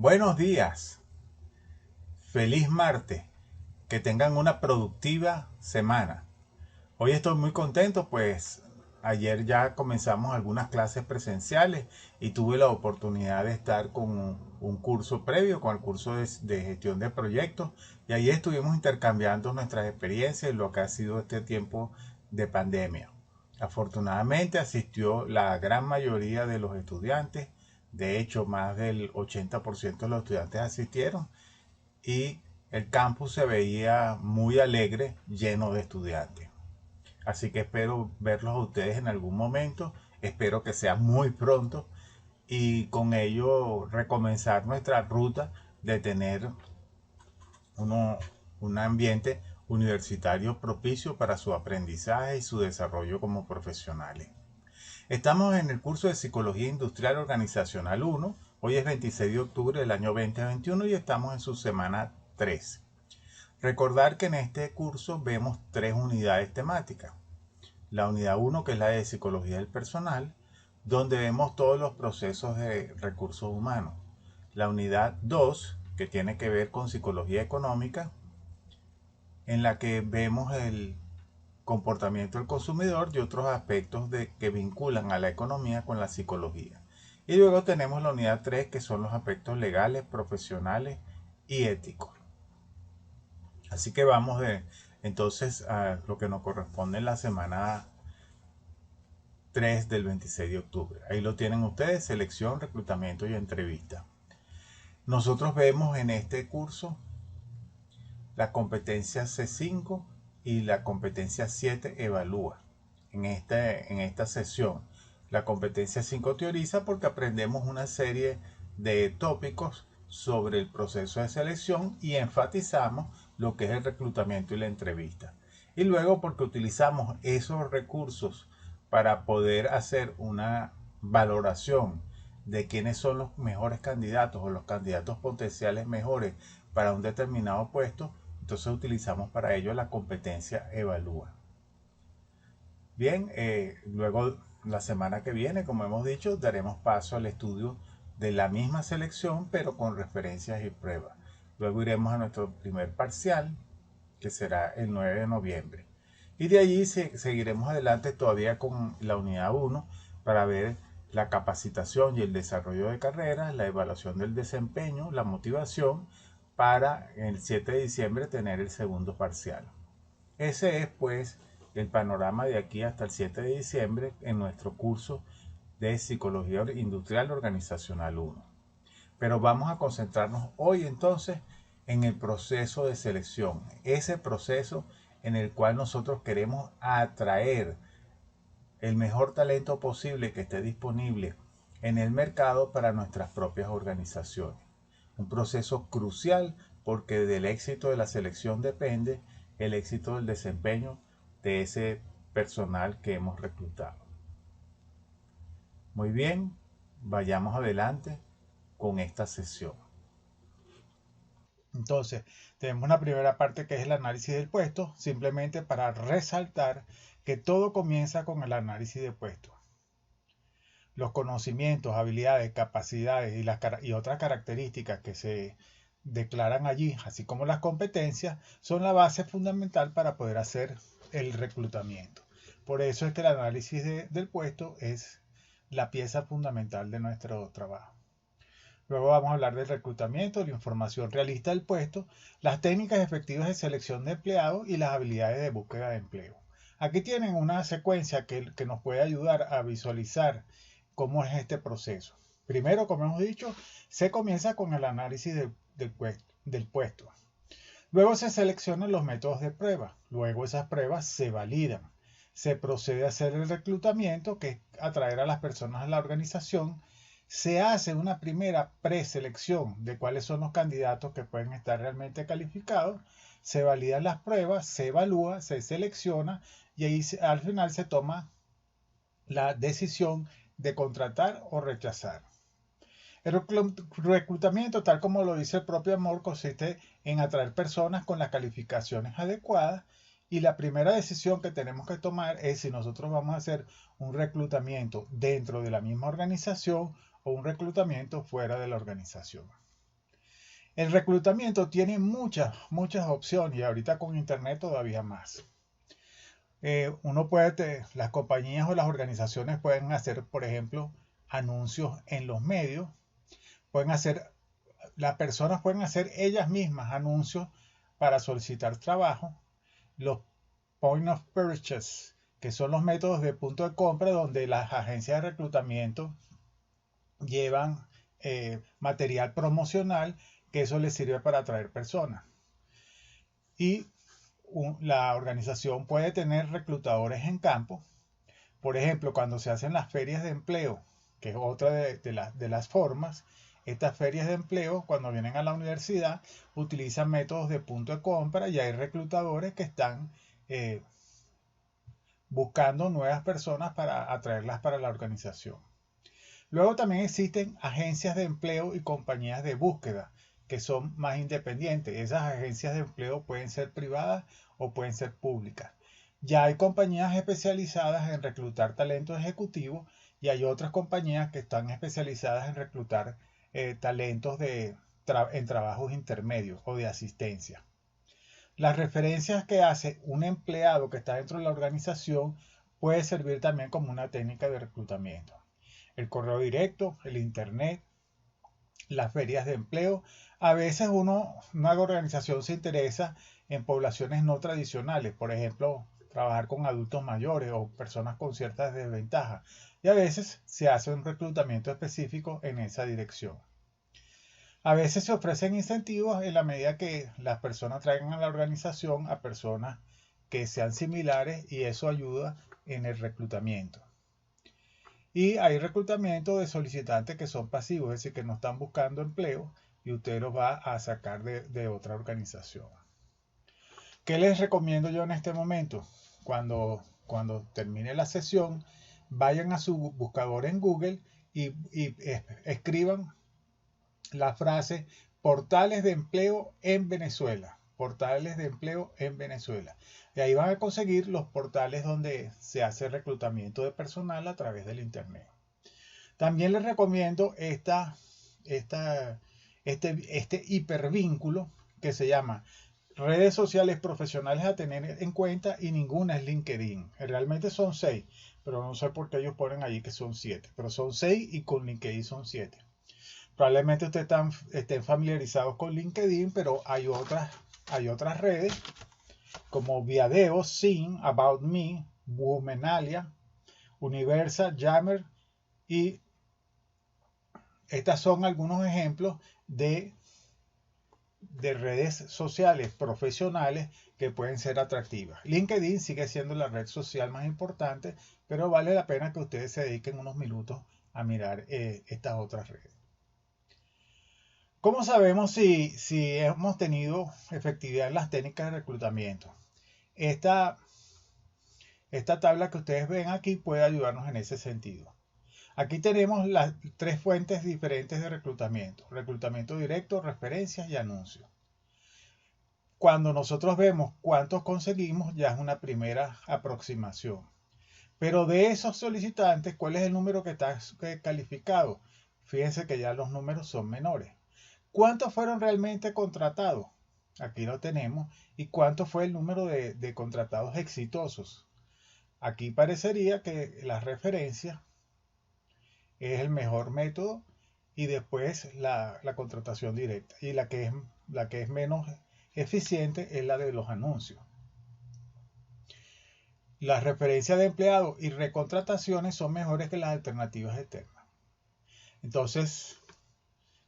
Buenos días, feliz martes, que tengan una productiva semana. Hoy estoy muy contento, pues ayer ya comenzamos algunas clases presenciales y tuve la oportunidad de estar con un curso previo, con el curso de gestión de proyectos, y ahí estuvimos intercambiando nuestras experiencias en lo que ha sido este tiempo de pandemia. Afortunadamente asistió la gran mayoría de los estudiantes, de hecho más del 80% de los estudiantes asistieron y el campus se veía muy alegre, lleno de estudiantes. Así que espero verlos a ustedes en algún momento, espero que sea muy pronto y con ello recomenzar nuestra ruta de tener uno, un ambiente universitario propicio para su aprendizaje y su desarrollo como profesionales. Estamos en el curso de Psicología Industrial Organizacional 1. Hoy es 26 de octubre del año 2021 y estamos en su semana 3. Recordar que en este curso vemos tres unidades temáticas. La unidad 1, que es la de Psicología del Personal, donde vemos todos los procesos de recursos humanos. La unidad 2, que tiene que ver con Psicología Económica, en la que vemos el comportamiento del consumidor y otros aspectos que vinculan a la economía con la psicología. Y luego tenemos la unidad 3, que son los aspectos legales, profesionales y éticos. Así que vamos entonces a lo que nos corresponde en la semana 3 del 26 de octubre. Ahí lo tienen ustedes: selección, reclutamiento y entrevista. Nosotros vemos en este curso la competencia C5 y la competencia 7 evalúa. En esta sesión, la competencia 5 teoriza porque aprendemos una serie de tópicos sobre el proceso de selección y enfatizamos lo que es el reclutamiento y la entrevista. Y luego porque utilizamos esos recursos para poder hacer una valoración de quiénes son los mejores candidatos o los candidatos potenciales mejores para un determinado puesto, entonces utilizamos para ello la competencia evalúa. Bien, luego la semana que viene, como hemos dicho, daremos paso al estudio de la misma selección, pero con referencias y pruebas. Luego iremos a nuestro primer parcial, que será el 9 de noviembre. Y de allí seguiremos adelante todavía con la unidad 1 para ver la capacitación y el desarrollo de carreras, la evaluación del desempeño, la motivación, para el 7 de diciembre tener el segundo parcial. Ese es pues el panorama de aquí hasta el 7 de diciembre en nuestro curso de Psicología Industrial Organizacional 1. Pero vamos a concentrarnos hoy entonces en el proceso de selección, ese proceso en el cual nosotros queremos atraer el mejor talento posible que esté disponible en el mercado para nuestras propias organizaciones. Un proceso crucial porque del éxito de la selección depende el éxito del desempeño de ese personal que hemos reclutado. Muy bien, vayamos adelante con esta sesión. Entonces, tenemos una primera parte que es el análisis del puesto, simplemente para resaltar que todo comienza con el análisis de puesto. Los conocimientos, habilidades, capacidades y otras características que se declaran allí, así como las competencias, son la base fundamental para poder hacer el reclutamiento. Por eso es que el análisis del puesto es la pieza fundamental de nuestro trabajo. Luego vamos a hablar del reclutamiento, la información realista del puesto, las técnicas efectivas de selección de empleados y las habilidades de búsqueda de empleo. Aquí tienen una secuencia que nos puede ayudar a visualizar cómo es este proceso. Primero, como hemos dicho, se comienza con el análisis del puesto. Luego se seleccionan los métodos de prueba. Luego esas pruebas se validan. Se procede a hacer el reclutamiento, que es atraer a las personas a la organización. Se hace una primera preselección de cuáles son los candidatos que pueden estar realmente calificados. Se validan las pruebas, se evalúa, se selecciona y ahí al final se toma la decisión de contratar o rechazar. El reclutamiento, tal como lo dice el propio amor, consiste en atraer personas con las calificaciones adecuadas y la primera decisión que tenemos que tomar es si nosotros vamos a hacer un reclutamiento dentro de la misma organización o un reclutamiento fuera de la organización. El reclutamiento tiene muchas opciones y ahorita con internet todavía más. Las compañías o las organizaciones pueden hacer, por ejemplo, anuncios en los medios, las personas pueden hacer ellas mismas anuncios para solicitar trabajo, los point of purchase, que son los métodos de punto de compra donde las agencias de reclutamiento llevan material promocional, que eso les sirve para atraer personas. Y la organización puede tener reclutadores en campo. Por ejemplo, cuando se hacen las ferias de empleo, que es otra de las formas, estas ferias de empleo, cuando vienen a la universidad, utilizan métodos de punto de compra y hay reclutadores que están buscando nuevas personas para atraerlas para la organización. Luego también existen agencias de empleo y compañías de búsqueda que son más independientes. Esas agencias de empleo pueden ser privadas o pueden ser públicas. Ya hay compañías especializadas en reclutar talento ejecutivo y hay otras compañías que están especializadas en reclutar talentos en trabajos intermedios o de asistencia. Las referencias que hace un empleado que está dentro de la organización puede servir también como una técnica de reclutamiento. El correo directo, el internet, las ferias de empleo. A veces una organización se interesa en poblaciones no tradicionales, por ejemplo, trabajar con adultos mayores o personas con ciertas desventajas. Y a veces se hace un reclutamiento específico en esa dirección. A veces se ofrecen incentivos en la medida que las personas traigan a la organización a personas que sean similares y eso ayuda en el reclutamiento. Y hay reclutamiento de solicitantes que son pasivos, es decir, que no están buscando empleo y usted los va a sacar de otra organización. ¿Qué les recomiendo yo en este momento? Cuando termine la sesión, vayan a su buscador en Google y escriban la frase portales de empleo en Venezuela. Portales de empleo en Venezuela. Y ahí van a conseguir los portales donde se hace reclutamiento de personal a través del internet. También les recomiendo este hipervínculo que se llama redes sociales profesionales a tener en cuenta y ninguna es LinkedIn. Realmente son 6, pero no sé por qué ellos ponen allí que son 7, pero son 6 y con LinkedIn son 7. Probablemente ustedes estén familiarizados con LinkedIn, pero hay otras redes como Viadeo, Sing, About Me, Womenalia, Universal, Yammer y estas son algunos ejemplos de redes sociales profesionales que pueden ser atractivas. LinkedIn sigue siendo la red social más importante, pero vale la pena que ustedes se dediquen unos minutos a mirar estas otras redes. ¿Cómo sabemos si hemos tenido efectividad en las técnicas de reclutamiento? Esta tabla que ustedes ven aquí puede ayudarnos en ese sentido. Aquí tenemos las 3 fuentes diferentes de reclutamiento. Reclutamiento directo, referencias y anuncios. Cuando nosotros vemos cuántos conseguimos, ya es una primera aproximación. Pero de esos solicitantes, ¿cuál es el número que está calificado? Fíjense que ya los números son menores. ¿Cuántos fueron realmente contratados? Aquí lo tenemos. ¿Y cuánto fue el número de contratados exitosos? Aquí parecería que la referencia es el mejor método y después la contratación directa. Y la que es menos eficiente es la de los anuncios. Las referencias de empleados y recontrataciones son mejores que las alternativas externas. Entonces,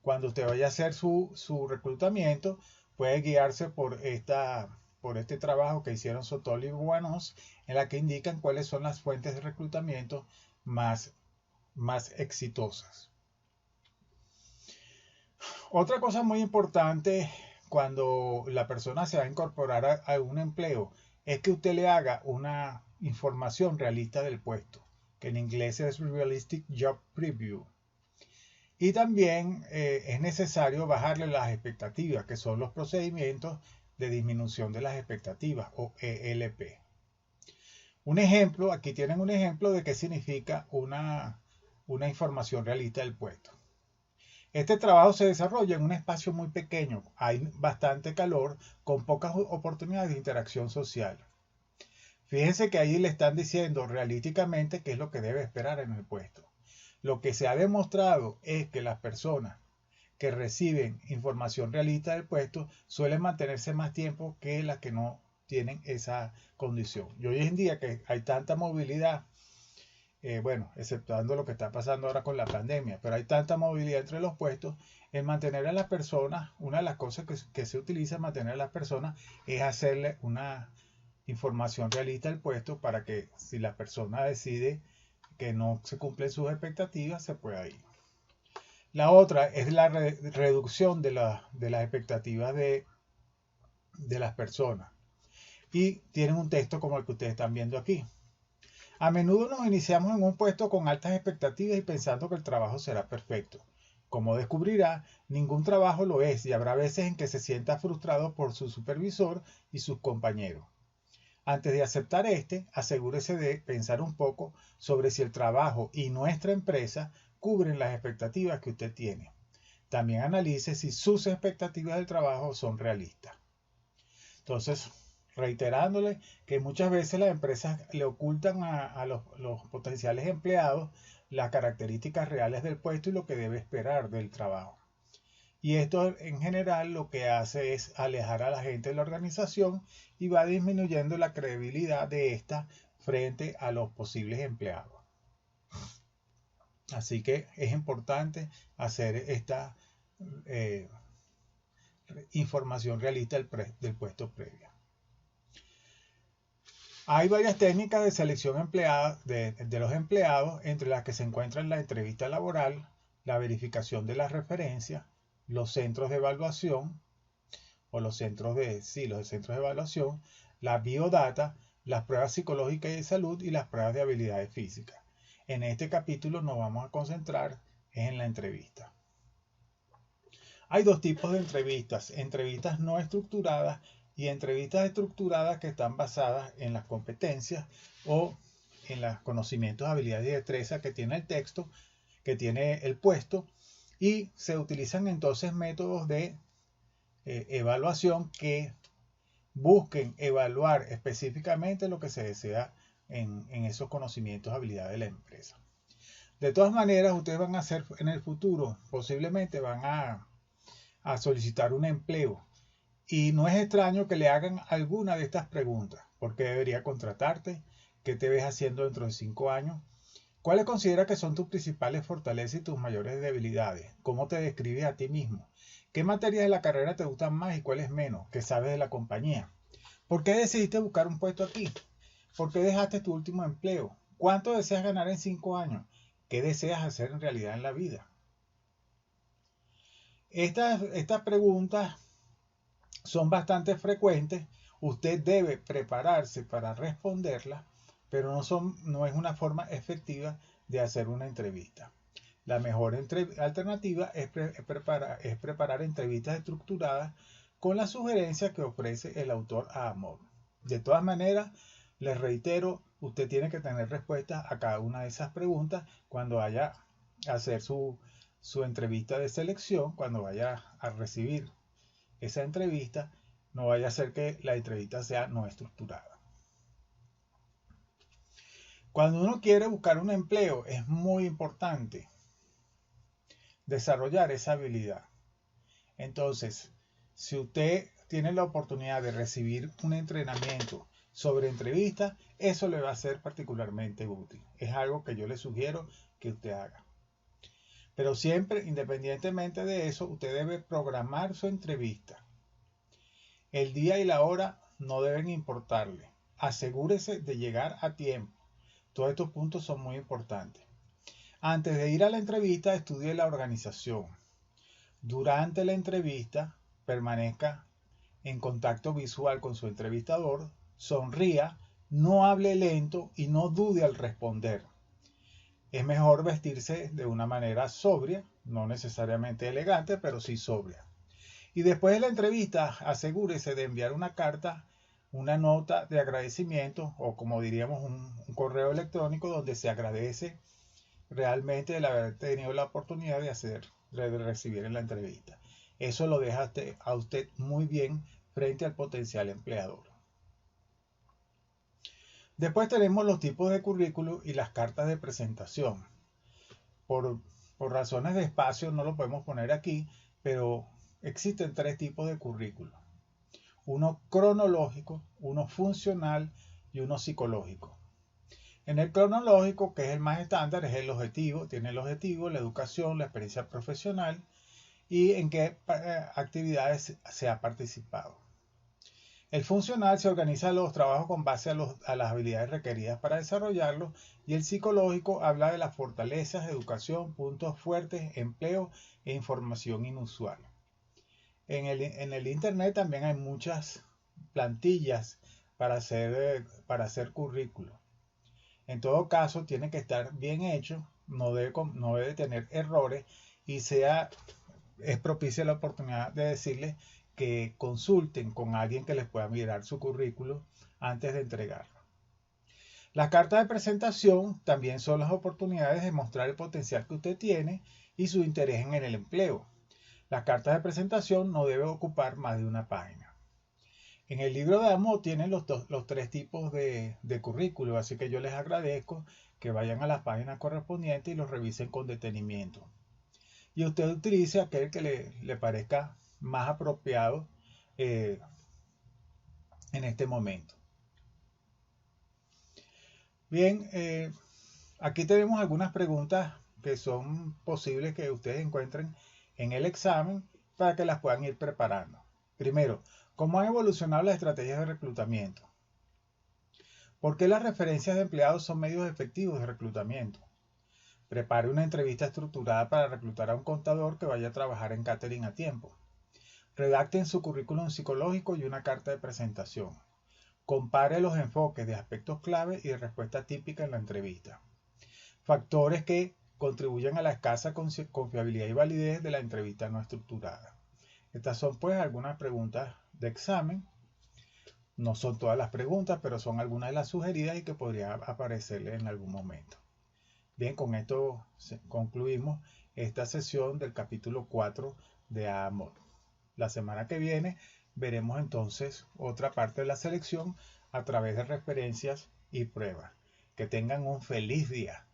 cuando usted vaya a hacer su reclutamiento, puede guiarse por este trabajo que hicieron Sotol y Buanos, en la que indican cuáles son las fuentes de reclutamiento más exitosas. Otra cosa muy importante cuando la persona se va a incorporar a un empleo es que usted le haga una información realista del puesto, que en inglés es Realistic Job Preview. Y también es necesario bajarle las expectativas, que son los procedimientos de disminución de las expectativas o ELP. Un ejemplo, aquí tienen un ejemplo de qué significa una información realista del puesto. Este trabajo se desarrolla en un espacio muy pequeño, hay bastante calor, con pocas oportunidades de interacción social. Fíjense que ahí le están diciendo realísticamente qué es lo que debe esperar en el puesto. Lo que se ha demostrado es que las personas que reciben información realista del puesto suelen mantenerse más tiempo que las que no tienen esa condición. Y hoy en día que hay tanta movilidad, bueno, exceptuando lo que está pasando ahora con la pandemia, pero hay tanta movilidad entre los puestos, el mantener a las personas, una de las cosas que se utiliza en mantener a las personas es hacerle una información realista al puesto para que si la persona decide que no se cumplen sus expectativas, se pueda ir. La otra es la reducción de las expectativas de las personas. Y tienen un texto como el que ustedes están viendo aquí. A menudo nos iniciamos en un puesto con altas expectativas y pensando que el trabajo será perfecto. Como descubrirá, ningún trabajo lo es y habrá veces en que se sienta frustrado por su supervisor y sus compañeros. Antes de aceptar asegúrese de pensar un poco sobre si el trabajo y nuestra empresa cubren las expectativas que usted tiene. También analice si sus expectativas del trabajo son realistas. Entonces, reiterándole que muchas veces las empresas le ocultan a los potenciales empleados las características reales del puesto y lo que debe esperar del trabajo. Y esto en general lo que hace es alejar a la gente de la organización y va disminuyendo la credibilidad de esta frente a los posibles empleados. Así que es importante hacer esta información realista del puesto previo. Hay varias técnicas de selección de los empleados, entre las que se encuentran la entrevista laboral, la verificación de las referencias, los centros de evaluación, o los centros de evaluación, la biodata, las pruebas psicológicas y de salud y las pruebas de habilidades físicas. En este capítulo nos vamos a concentrar en la entrevista. Hay dos tipos de entrevistas no estructuradas y entrevistas estructuradas que están basadas en las competencias o en los conocimientos, habilidades y destrezas que tiene el texto, que tiene el puesto, y se utilizan entonces métodos de evaluación que busquen evaluar específicamente lo que se desea en esos conocimientos, habilidades de la empresa. De todas maneras, ustedes van a hacer en el futuro, posiblemente van a solicitar un empleo. Y no es extraño que le hagan alguna de estas preguntas. ¿Por qué debería contratarte? ¿Qué te ves haciendo dentro de 5 años? ¿Cuáles consideras que son tus principales fortalezas y tus mayores debilidades? ¿Cómo te describes a ti mismo? ¿Qué materias de la carrera te gustan más y cuáles menos? ¿Qué sabes de la compañía? ¿Por qué decidiste buscar un puesto aquí? ¿Por qué dejaste tu último empleo? ¿Cuánto deseas ganar en 5 años? ¿Qué deseas hacer en realidad en la vida? Estas preguntas son bastante frecuentes. Usted debe prepararse para responderlas, pero no es una forma efectiva de hacer una entrevista. La mejor alternativa es preparar entrevistas estructuradas con las sugerencias que ofrece el autor a modo. De todas maneras, les reitero, usted tiene que tener respuestas a cada una de esas preguntas cuando vaya a hacer su entrevista de selección, cuando vaya a recibir esa entrevista. No vaya a ser que la entrevista sea no estructurada. Cuando uno quiere buscar un empleo, es muy importante desarrollar esa habilidad. Entonces, si usted tiene la oportunidad de recibir un entrenamiento sobre entrevistas, eso le va a ser particularmente útil. Es algo que yo le sugiero que usted haga. Pero siempre, independientemente de eso, usted debe programar su entrevista. El día y la hora no deben importarle. Asegúrese de llegar a tiempo. Todos estos puntos son muy importantes. Antes de ir a la entrevista, estudie la organización. Durante la entrevista, permanezca en contacto visual con su entrevistador, sonría, no hable lento y no dude al responder. Es mejor vestirse de una manera sobria, no necesariamente elegante, pero sí sobria. Y después de la entrevista, asegúrese de enviar una carta, una nota de agradecimiento o como diríamos un correo electrónico donde se agradece realmente el haber tenido la oportunidad de hacer recibir en la entrevista. Eso lo deja a usted muy bien frente al potencial empleador. Después tenemos los tipos de currículum y las cartas de presentación. Por razones de espacio no lo podemos poner aquí, pero existen tres tipos de currículum. Uno cronológico, uno funcional y uno psicológico. En el cronológico, que es el más estándar, es el objetivo, tiene el objetivo, la educación, la experiencia profesional y en qué actividades se ha participado. El funcional se organiza los trabajos con base a las habilidades requeridas para desarrollarlos y el psicológico habla de las fortalezas, educación, puntos fuertes, empleo e información inusual. En el internet también hay muchas plantillas para hacer currículo. En todo caso, tiene que estar bien hecho, no debe tener errores y es propicia la oportunidad de decirles que consulten con alguien que les pueda mirar su currículo antes de entregarlo. Las cartas de presentación también son las oportunidades de mostrar el potencial que usted tiene y su interés en el empleo. Las cartas de presentación no deben ocupar más de una página. En el libro de Amo tienen los tres tipos de currículo, así que yo les agradezco que vayan a las páginas correspondientes y los revisen con detenimiento. Y usted utilice aquel que le parezca más apropiado en este momento. Bien, aquí tenemos algunas preguntas que son posibles que ustedes encuentren en el examen para que las puedan ir preparando. Primero, ¿cómo han evolucionado las estrategias de reclutamiento? ¿Por qué las referencias de empleados son medios efectivos de reclutamiento? Prepare una entrevista estructurada para reclutar a un contador que vaya a trabajar en catering a tiempo. Redacten su currículum psicológico y una carta de presentación. Compare los enfoques de aspectos clave y de respuesta típica en la entrevista. Factores que contribuyen a la escasa confiabilidad y validez de la entrevista no estructurada. Estas son pues algunas preguntas de examen. No son todas las preguntas, pero son algunas de las sugeridas y que podrían aparecerle en algún momento. Bien, con esto concluimos esta sesión del capítulo 4 de Amor. La semana que viene veremos entonces otra parte de la selección a través de referencias y pruebas. Que tengan un feliz día.